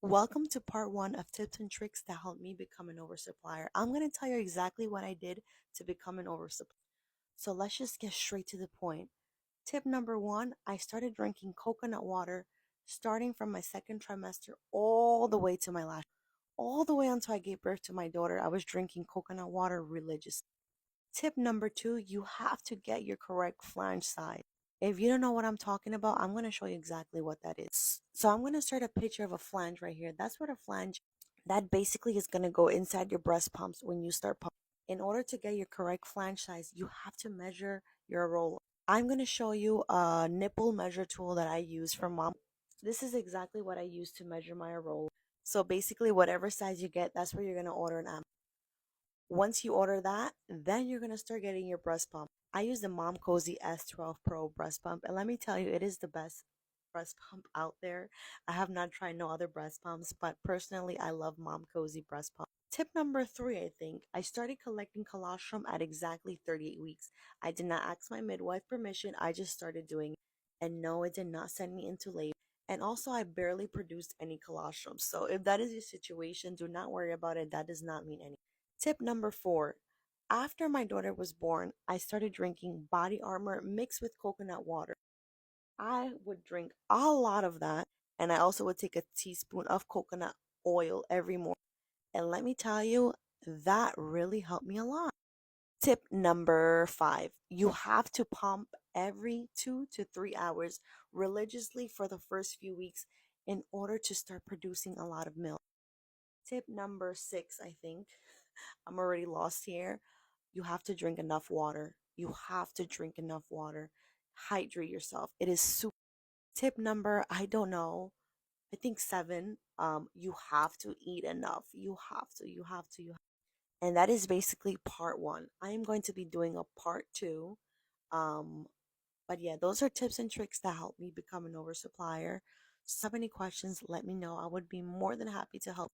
Welcome to part one of tips and tricks that helped me become an oversupplier. I'm going to tell you exactly what I did to become an oversupplier. So let's just get straight to the point. Tip number one, I started drinking coconut water starting from my second trimester all the way to my last, all the way until I gave birth to my daughter. I was drinking coconut water religiously. Tip number two, you have to get your correct flange size. If you don't know what I'm talking about, I'm going to show you exactly what that is. So I'm going to start a picture of a flange right here. That's what a flange, that basically is going to go inside your breast pumps when you start pumping. In order to get your correct flange size, you have to measure your roll. I'm going to show you a nipple measure tool that I use from mom. This is exactly what I use to measure my roll. So basically, whatever size you get, that's where you're going to order an amp. Once you order that, then you're going to start getting your breast pump. I use the Mom Cozy S12 Pro breast pump, and let me tell you, it is the best breast pump out there. I have not tried no other breast pumps, but personally, I love Mom Cozy breast pump. Tip number three, I think, I started collecting colostrum at exactly 38 weeks. I did not ask my midwife permission, I just started doing it. And no, it did not send me into labor. And also, I barely produced any colostrum. So if that is your situation, do not worry about it. That does not mean anything. Tip number four. After my daughter was born, I started drinking body armor mixed with coconut water. I would drink a lot of that, and I also would take a teaspoon of coconut oil every morning. And let me tell you, that really helped me a lot. Tip number five. You have to pump every 2 to 3 hours religiously for the first few weeks in order to start producing a lot of milk. Tip number six, I think. I'm already lost here. You have to drink enough water. You have to drink enough water. Hydrate yourself. It is super. Tip number, I don't know. I think seven. You have to eat enough. You have to. And that is basically part one. I am going to be doing a part two. Um, but yeah, those are tips and tricks that help me become an oversupplier. So if you have any questions, let me know. I would be more than happy to help.